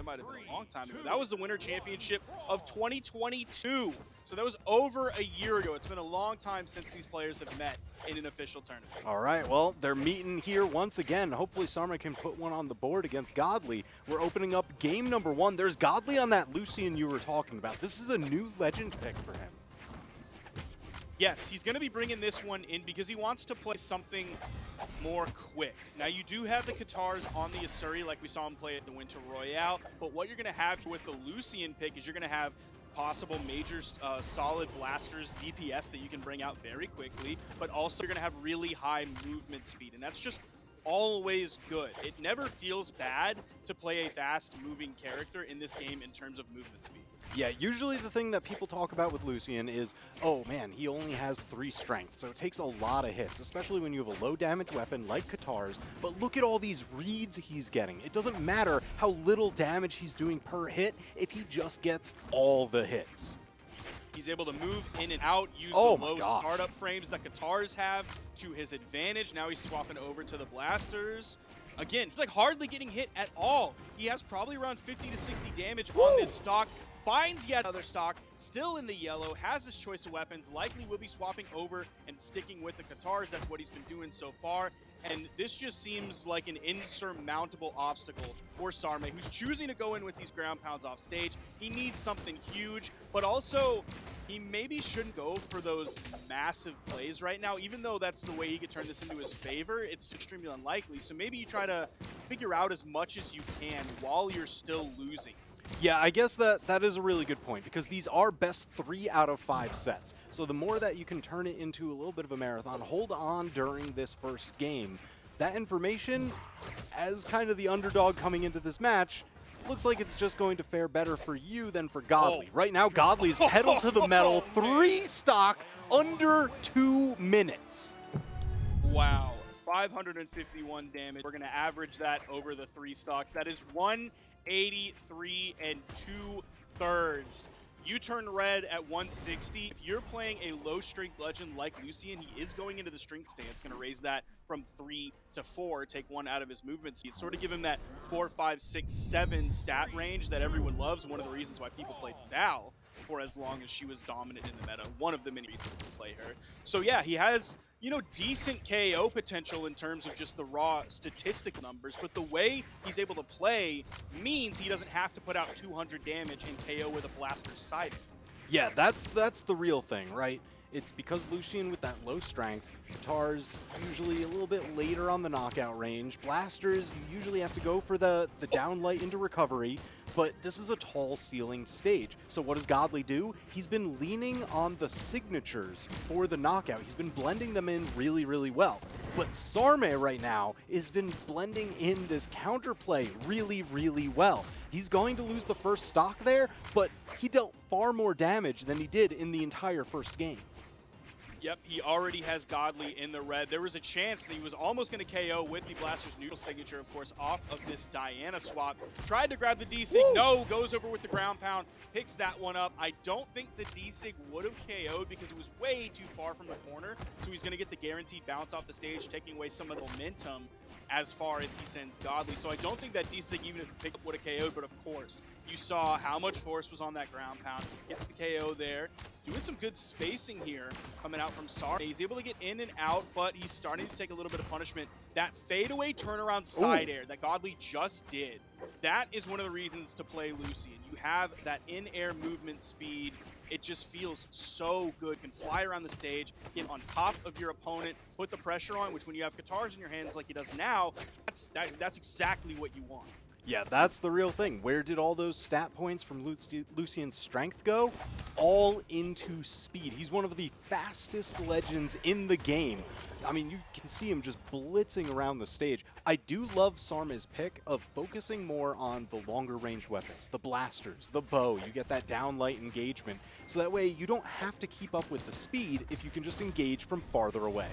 that might have been a long time ago. That was the Winter Championship of 2022. So that was over a year ago. It's been a long time since these players have met in an official tournament. All right, well, they're meeting here once again. Hopefully Sarme can put one on the board against Godly. We're opening up game number 1. There's Godly on that Lucian you were talking about. This is a new legend pick for him. Yes, he's going to be bringing this one in because he wants to play something more quick. Now, you do have the Katars on the Asuri like we saw him play at the Winter Royale, but what you're going to have with the Lucian pick is you're going to have possible major solid blasters, DPS that you can bring out very quickly, but also you're going to have really high movement speed, and that's just always good. It never feels bad to play a fast-moving character in this game in terms of movement speed. Yeah, usually the thing that people talk about with Lucian is, oh man, he only has 3 strength, so it takes a lot of hits, especially when you have a low damage weapon like Katars. But look at all these reads he's getting. It doesn't matter how little damage he's doing per hit if he just gets all the hits. He's able to move in and out, use the low startup frames that Katars have to his advantage. Now he's swapping over to the blasters. Again, he's like hardly getting hit at all. He has probably around 50 to 60 damage on this stock. Finds yet another stock, still in the yellow, has his choice of weapons, likely will be swapping over and sticking with the Katars. That's what he's been doing so far. And this just seems like an insurmountable obstacle for Sarme, who's choosing to go in with these ground pounds off stage. He needs something huge, but also he maybe shouldn't go for those massive plays right now, even though that's the way he could turn this into his favor. It's extremely unlikely. So maybe you try to figure out as much as you can while you're still losing. Yeah, I guess that is a really good point because these are best 3 out of 5 sets. So the more that you can turn it into a little bit of a marathon, hold on during this first game, that information, as kind of the underdog coming into this match, looks like it's just going to fare better for you than for Godly. Right now, Godly's pedal to the metal, 3 stock under 2 minutes. Wow. 551 damage. We're going to average that over the 3 stocks. That is 183 2/3. You turn red at 160. If you're playing a low strength legend like Lucian, he is going into the strength stance, going to raise that from 3 to 4, take 1 out of his movement speed, sort of give him that 4, 5, 6, 7 stat range that everyone loves. One of the reasons why people played Val for as long as she was dominant in the meta. One of the many reasons to play her. So yeah, he has, you know, decent KO potential in terms of just the raw statistic numbers, but the way he's able to play means he doesn't have to put out 200 damage and KO with a blaster sided. Yeah, that's the real thing, right? It's because Lucian with that low strength, Katars usually a little bit later on the knockout range. Blasters, you usually have to go for the downlight into recovery, but this is a tall ceiling stage. So what does Godly do? He's been leaning on the signatures for the knockout. He's been blending them in really, really well. But Sarme right now has been blending in this counterplay really, really well. He's going to lose the first stock there, but he dealt far more damage than he did in the entire first game. Yep, he already has Godly in the red. There was a chance that he was almost going to KO with the Blaster's neutral signature, of course, off of this Diana swap. Tried to grab the D-Sig, no, goes over with the ground pound, picks that one up. I don't think the D-Sig would have KO'd because it was way too far from the corner, so he's going to get the guaranteed bounce off the stage, taking away some of the momentum as far as he sends Godly. So I don't think that D-Sig, even if the pickup would have KO'd, but of course, you saw how much force was on that ground pound. Gets the KO there. Doing some good spacing here coming out from Sarme. He's able to get in and out, but he's starting to take a little bit of punishment. That fadeaway turnaround side air that Godly just did, that is one of the reasons to play Lucian. You have that in-air movement speed. It just feels so good. Can fly around the stage, get on top of your opponent, put the pressure on, which when you have Katars in your hands like he does now, that's exactly what you want. Yeah, that's the real thing. Where did all those stat points from Lucian's strength go? All into speed. He's one of the fastest legends in the game. I mean, you can see him just blitzing around the stage. I do love Sarme's pick of focusing more on the longer range weapons, the blasters, the bow. You get that downlight engagement. So that way you don't have to keep up with the speed if you can just engage from farther away.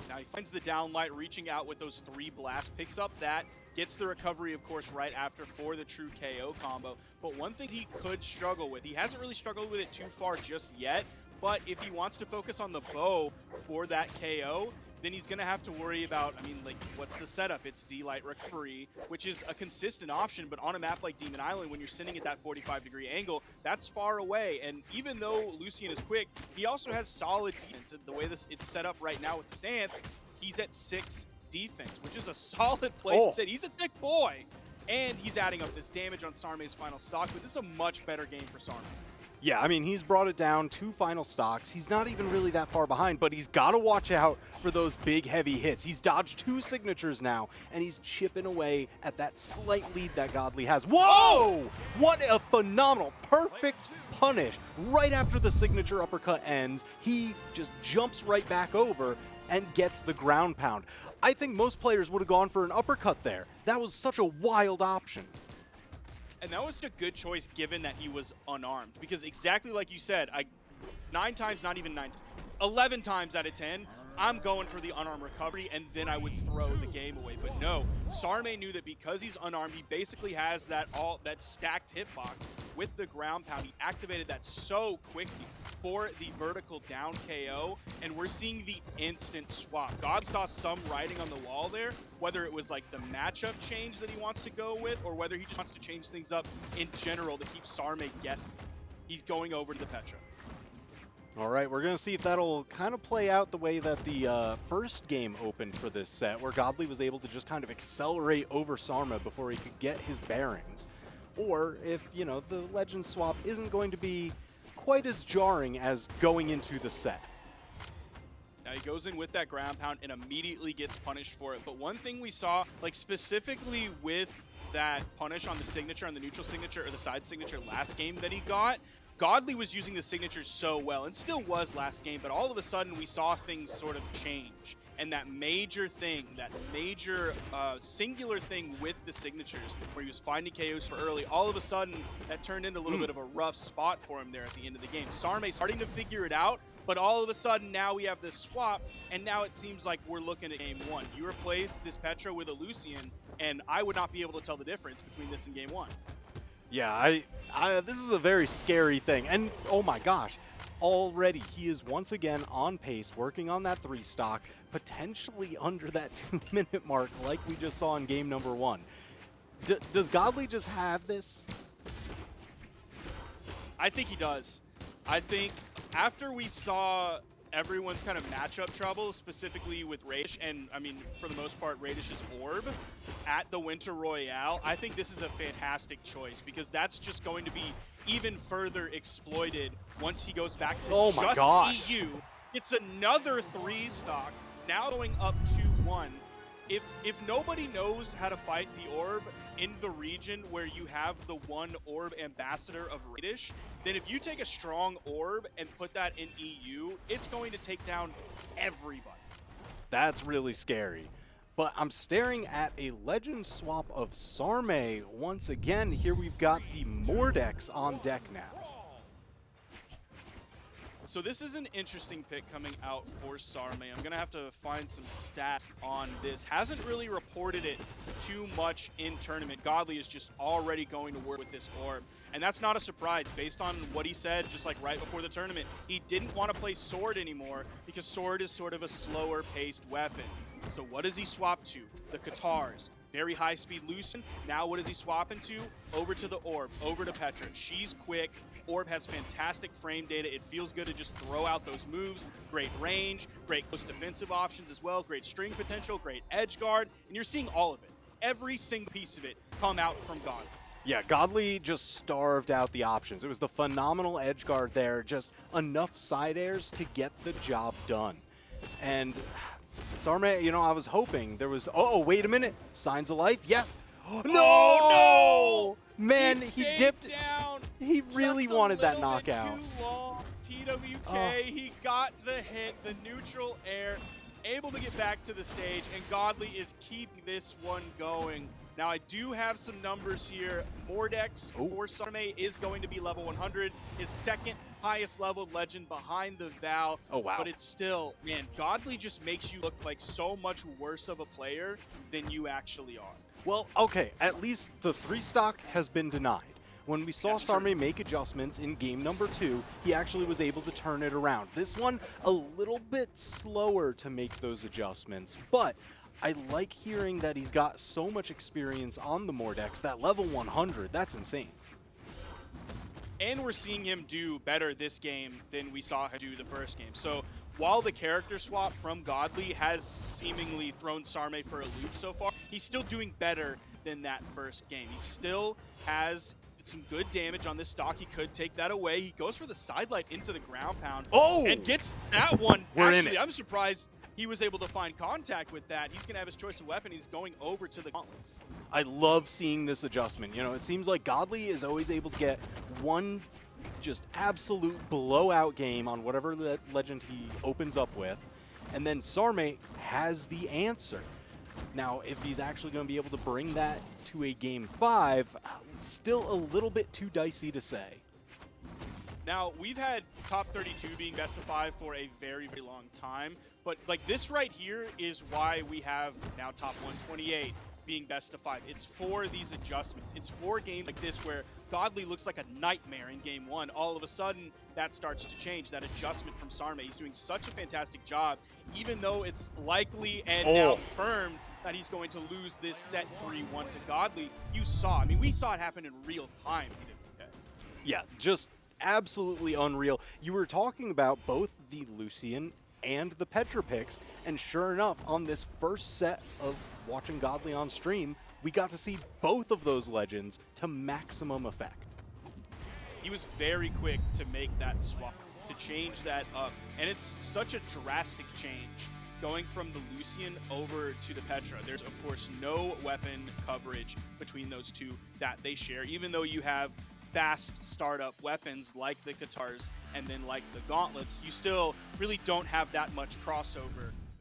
Now he finds the downlight, reaching out with those 3 blasts, picks up that, gets the recovery, of course, right after for the true KO combo. But one thing he could struggle with, he hasn't really struggled with it too far just yet, but if he wants to focus on the bow for that KO, then he's going to have to worry about, I mean, like, what's the setup? It's D-Light Recovery, which is a consistent option, but on a map like Demon Island, when you're sitting at that 45-degree angle, that's far away. And even though Lucian is quick, he also has solid defense. And the way it's set up right now with the stance, he's at 6 defense, which is a solid place to sit. He's a thick boy, and he's adding up this damage on Sarme's final stock, but this is a much better game for Sarme. Yeah, I mean, he's brought it down 2 final stocks. He's not even really that far behind, but he's got to watch out for those big, heavy hits. He's dodged 2 signatures now, and he's chipping away at that slight lead that Godly has. Whoa! What a phenomenal, perfect punish. Right after the signature uppercut ends, he just jumps right back over and gets the ground pound. I think most players would have gone for an uppercut there. That was such a wild option. And that was a good choice given that he was unarmed. Because exactly like you said, 9 times, not even 9 times, 11 times out of 10, I'm going for the unarmed recovery, and then I would throw the game away. But no, Sarme knew that because he's unarmed, he basically has that stacked hitbox with the ground pound. He activated that so quickly for the vertical down KO, and we're seeing the instant swap. God saw some writing on the wall there, whether it was like the matchup change that he wants to go with, or whether he just wants to change things up in general to keep Sarme guessing. He's going over to the Petra. All right, we're going to see if that'll kind of play out the way that the first game opened for this set, where Godly was able to just kind of accelerate over Sarme before he could get his bearings. Or if, you know, the legend swap isn't going to be quite as jarring as going into the set. Now he goes in with that ground pound and immediately gets punished for it. But one thing we saw, like specifically with that punish on the signature, on the neutral signature or the side signature last game that he got, Godly was using the signatures so well, and still was last game, but all of a sudden we saw things sort of change. And that major thing, that major singular thing with the signatures, where he was finding KOs for early, all of a sudden that turned into a little bit of a rough spot for him there at the end of the game. Sarme starting to figure it out, but all of a sudden now we have this swap, and now it seems like we're looking at game 1. You replace this Petra with a Lucian, and I would not be able to tell the difference between this and game 1. Yeah, this is a very scary thing. And, oh my gosh, already he is once again on pace, working on that 3 stock, potentially under that 2-minute mark like we just saw in game number 1. Does Godly just have this? I think he does. I think after we saw everyone's kind of matchup trouble, specifically with Radish, and I mean, for the most part, Radish's Orb at the Winter Royale, I think this is a fantastic choice because that's just going to be even further exploited once he goes back to just EU. It's another 3 stock, now going up 2-1. If nobody knows how to fight the Orb in the region where you have the 1 Orb ambassador of Radish, then if you take a strong Orb and put that in EU, it's going to take down everybody. That's really scary. But I'm staring at a legend swap of Sarme once again. Here we've got the Mordex on deck now. So this is an interesting pick coming out for Sarme. I'm going to have to find some stats on this. Hasn't really reported it too much in tournament. Godly is just already going to work with this Orb. And that's not a surprise based on what he said just like right before the tournament. He didn't want to play Sword anymore because Sword is sort of a slower paced weapon. So what does he swap to? The Katars. Very high-speed Lucian. Now what does he swap into? Over to the Orb, over to Petra. She's quick. Orb has fantastic frame data. It feels good to just throw out those moves. Great range, great close defensive options as well, great string potential, great edge guard, and you're seeing all of it. Every single piece of it come out from Godly. Yeah, Godly just starved out the options. It was the phenomenal edge guard there, just enough side airs to get the job done. And Sarme, you know, I was hoping there was, oh, wait a minute, signs of life, yes. No! Man, he dipped down. He really wanted that knockout. Too long. TWK, he got the hit, the neutral air, able to get back to the stage, and Godly is keeping this one going. Now, I do have some numbers here. Mordex for Sarme is going to be level 100, his second highest leveled legend behind the Val. Oh, wow. But it's still, man, Godly just makes you look like so much worse of a player than you actually are. Well, okay, at least the 3 stock has been denied. When we saw That's true. Sarme make adjustments in game number 2, he actually was able to turn it around. This one, a little bit slower to make those adjustments, but I like hearing that he's got so much experience on the Mordex. That level 100, that's insane. And we're seeing him do better this game than we saw him do the first game. So while the character swap from Godly has seemingly thrown Sarme for a loop so far, he's still doing better than that first game. He still has some good damage on this stock. He could take that away. He goes for the sidelight into the ground pound. Oh! And gets that one. We're in Actually, it. I'm surprised he was able to find contact with that. He's going to have his choice of weapon. He's going over to the gauntlets. I love seeing this adjustment. You know, it seems like Godly is always able to get one just absolute blowout game on whatever legend he opens up with, and then Sarme has the answer. Now, if he's actually going to be able to bring that to a game 5, still a little bit too dicey to say. Now, we've had top 32 being best of 5 for a very, very long time, but like this right here is why we have now top 128 being best of 5. It's for these adjustments. It's for games like this where Godly looks like a nightmare in game 1. All of a sudden, that starts to change, that adjustment from Sarme. He's doing such a fantastic job, even though it's likely and now confirmed that he's going to lose this set 3-1 to Godly. You saw, I mean, we saw it happen in real time. Yeah, just absolutely unreal. You were talking about both the Lucian and the Petra picks, and sure enough, on this first set of watching Godly on stream, we got to see both of those legends to maximum effect. He was very quick to make that swap, to change that up, and it's such a drastic change going from the Lucian over to the Petra. There's, of course, no weapon coverage between those two that they share, even though you have fast startup weapons like the Katars and then like the gauntlets, you still really don't have that much crossover